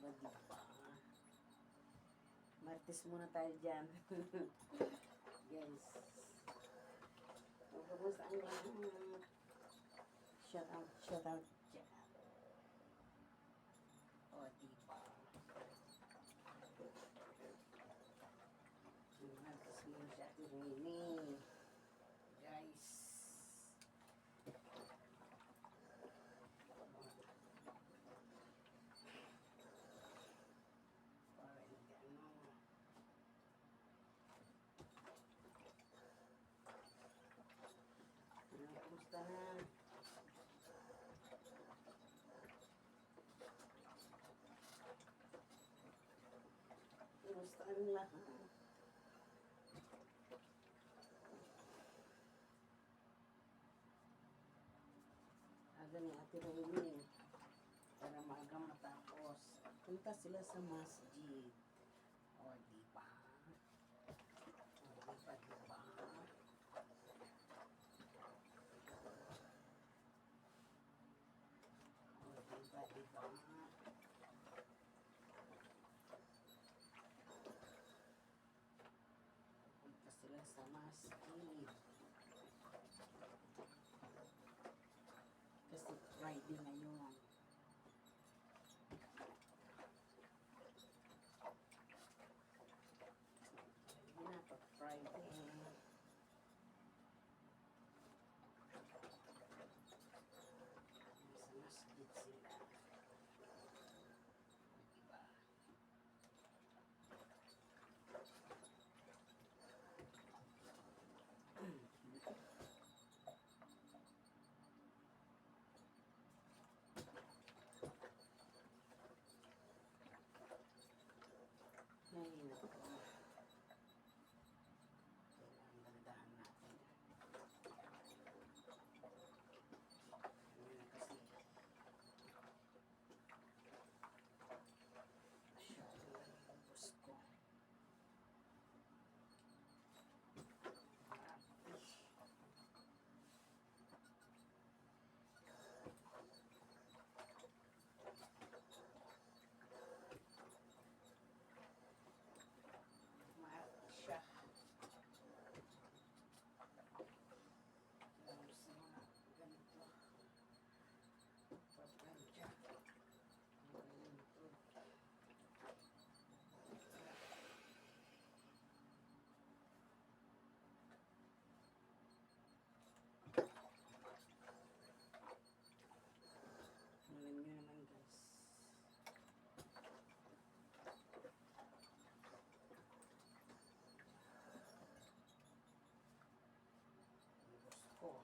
O, diba? Martes muna tayo dyan. Guys. O, kumusta ang lahat? Shout out dyan. O, diba? Martes muna siya ito Remy. Guys. Kumusta na? Kumusta ang lahat? Aga ni Ate Remy para maaga matapos. Punta sila sa masjid. O, diba? O, diba? Diba? Punta sila sa masjid. Kasi Friday ngayon. Hindi na pa Friday. Sa masjid sila. Diba? Ay, naku. Kailangan gandahan natin. Ngayon kasi masyado lang yung bus ko. Marami siya. Lalo sa mga ganito. Plantsa. Ganito. Alam nyo naman guys. Ko.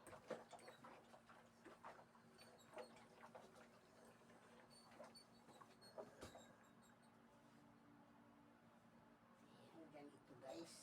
Ayan, ganito guys.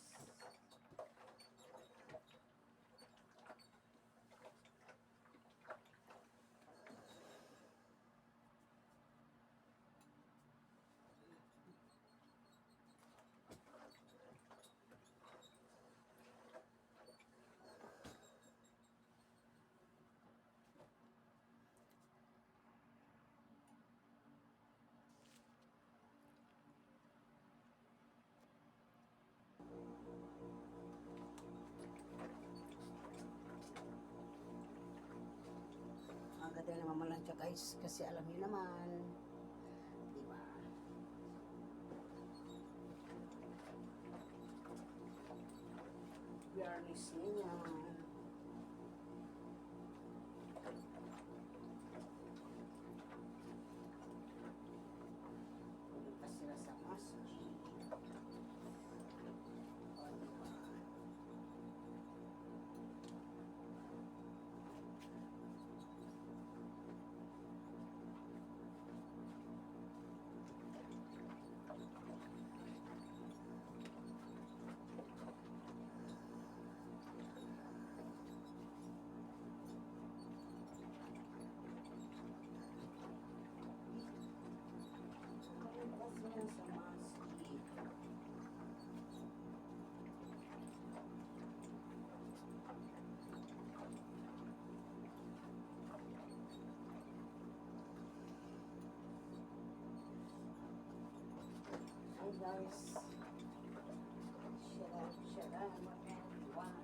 Agad na namamalansya guys kasi alam niyo naman, di ba? Biyernes niya. Pumunta sila sa masjid. O, di ba? guys. Shalom everyone.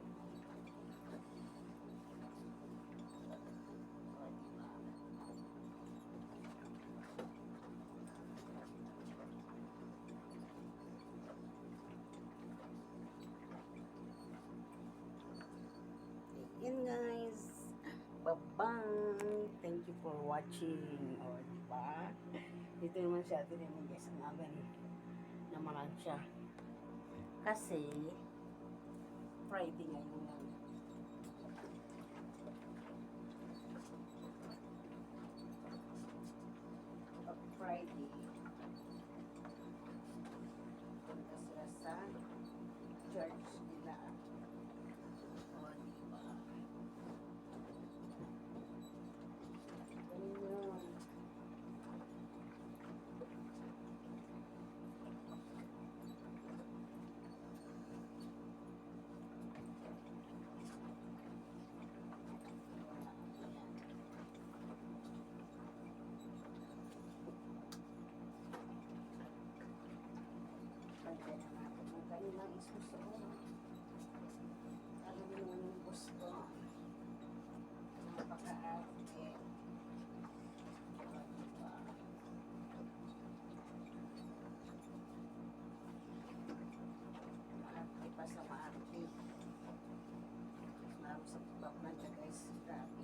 Yan guys. Bye-bye. Thank you for watching. O, diba? Dito naman siya. Dito naman guys. Ang aga naman siya. Kasi, Friday ngayon lang. Pag Friday, punta sila sa church nila. O, diba? Ganun yun. Pagkaya natin ang kanilang isuso. Alam mo naman yung boss ko. Napaka-arte. Maarte pa sa maarte. Lalo sa pagplantsa guys. Grabe.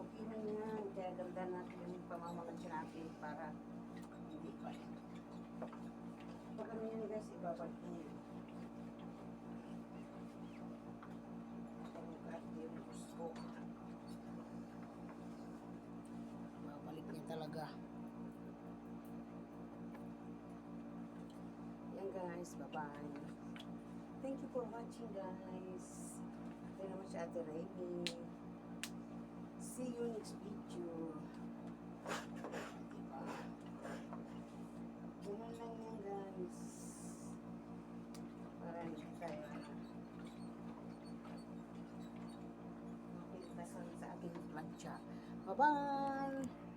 Okay na yan. Kaya ganda natin yung pamamalansya natin para hindi pa. Pag ano yan guys, ibabalik niya. Pag-arte yung gusto. Ibabalik niya talaga. Yan guys, bye-bye. Thank you for watching guys. Ito naman si Ate Remy. See you next video. Diba? Ganun lang yan guys. Para hindi tayo mapintasan sa ating plancha. Bye-bye!